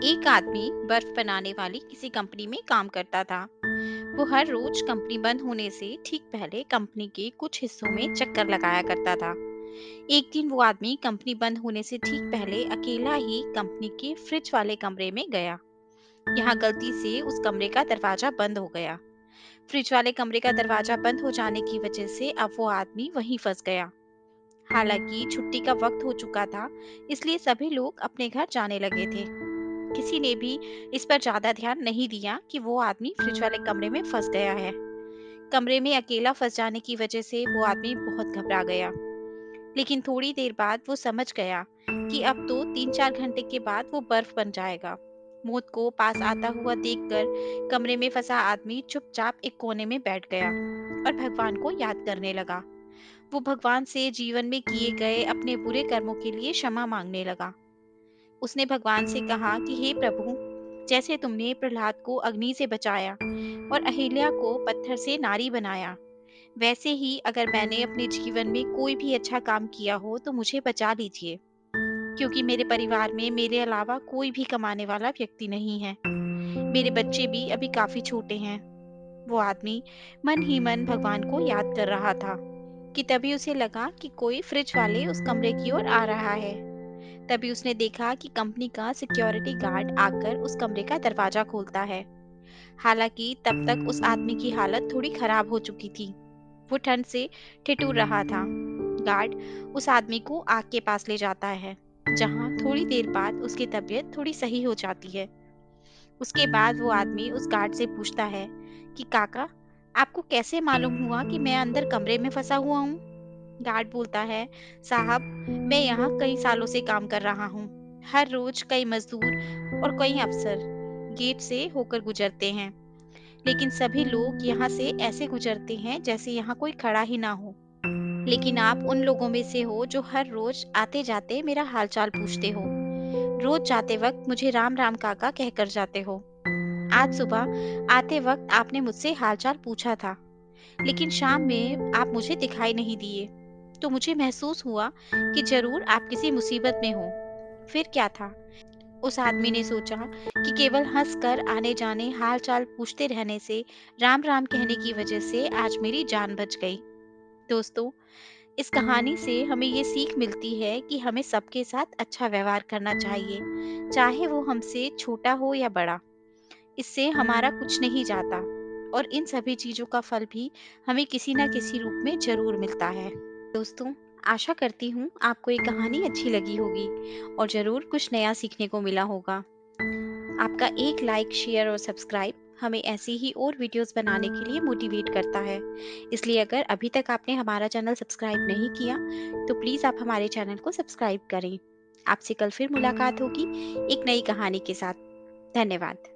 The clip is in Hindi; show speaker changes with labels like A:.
A: एक आदमी बर्फ बनाने वाली किसी कंपनी में काम करता था। वो हर रोज कंपनी बंद होने से ठीक पहले कंपनी के कुछ हिस्सों में चक्कर लगाया करता था। एक दिन वो आदमी कंपनी बंद होने से ठीक पहले अकेला ही कंपनी के फ्रिज वाले कमरे में गया। यहाँ गलती से उस कमरे का दरवाजा बंद हो गया। फ्रिज वाले कमरे का दरवाजा बंद हो जाने की वजह से अब वो आदमी वहीं फंस गया। हालांकि छुट्टी का वक्त हो चुका था, इसलिए सभी लोग अपने घर जाने लगे थे। किसी ने भी इस पर ज्यादा ध्यान नहीं दिया कि वो आदमी फ्रिज वाले कमरे में फंस गया है। कमरे में अकेला फंस जाने की वजह से वो आदमी बहुत घबरा गया। लेकिन थोड़ी देर बाद वो समझ गया कि अब तो 3-4 घंटे के बाद वो बर्फ बन जाएगा। मौत को पास आता हुआ देखकर कमरे में फंसा आदमी चुपचाप एक कोने में बैठ गया और भगवान को याद करने लगा। वो भगवान से जीवन में किए गए अपने बुरे कर्मों के लिए क्षमा मांगने लगा। उसने भगवान से कहा कि हे प्रभु, जैसे तुमने प्रहलाद को अग्नि से बचाया और अहिल्या को पत्थर से नारी बनाया, वैसे ही अगर मैंने अपने जीवन में कोई भी अच्छा काम किया हो तो मुझे बचा लीजिए, क्योंकि मेरे परिवार में मेरे अलावा कोई भी कमाने वाला व्यक्ति नहीं है। मेरे बच्चे भी अभी काफी छोटे हैं। वो आदमी मन ही मन भगवान को याद कर रहा था कि तभी उसे लगा कि कोई फ्रिज वाले उस कमरे की ओर आ रहा है। तभी उसने देखा कि कंपनी का सिक्योरिटी गार्ड आकर उस कमरे का दरवाजा खोलता है। हालांकि तब तक उस आदमी की हालत थोड़ी खराब हो चुकी थी। वो ठंड से ठिठुर रहा था। गार्ड उस आदमी को आग के पास ले जाता है, जहां थोड़ी देर बाद उसकी तबीयत थोड़ी सही हो जाती है। उसके बाद वो आदमी उस गार्ड से पूछता है कि काका, आपको कैसे मालूम हुआ कि मैं अंदर कमरे में फंसा हुआ हूँ? गार्ड बोलता है, साहब, मैं यहाँ कई सालों से काम कर रहा हूँ। हर रोज कई मजदूर और कई अफसर गेट से होकर गुजरते हैं, लेकिन सभी लोग यहाँ से ऐसे गुजरते हैं जैसे यहाँ कोई खड़ा ही ना हो। लेकिन आप उन लोगों में से हो जो हर रोज आते जाते मेरा हालचाल पूछते हो। रोज जाते वक्त मुझे राम राम काका कहकर जाते हो। आज सुबह आते वक्त आपने मुझसे हालचाल पूछा था, लेकिन शाम में आप मुझे दिखाई नहीं दिए। तो मुझे महसूस हुआ कि जरूर आप किसी मुसीबत में हो। फिर क्या था? उस आदमी ने सोचा कि केवल हंसकर आने जाने हाल चाल पूछते रहने से, राम राम कहने की वजह से आज मेरी जान बच गई। दोस्तों, इस कहानी से हमें ये सीख मिलती है कि हमें सबके साथ अच्छा व्यवहार करना चाहिए, चाहे वो हमसे छोटा हो या बड़ा। इससे हमारा कुछ नहीं जाता और इन सभी चीजों का फल भी हमें किसी न किसी रूप में जरूर मिलता है। दोस्तों, आशा करती हूँ आपको ये कहानी अच्छी लगी होगी और जरूर कुछ नया सीखने को मिला होगा। आपका एक लाइक, शेयर और सब्सक्राइब हमें ऐसी ही और वीडियोस बनाने के लिए मोटिवेट करता है। इसलिए अगर अभी तक आपने हमारा चैनल सब्सक्राइब नहीं किया, तो प्लीज़ आप हमारे चैनल को सब्सक्राइब करें। आपसे कल फिर मुलाकात होगी एक नई कहानी के साथ। धन्यवाद।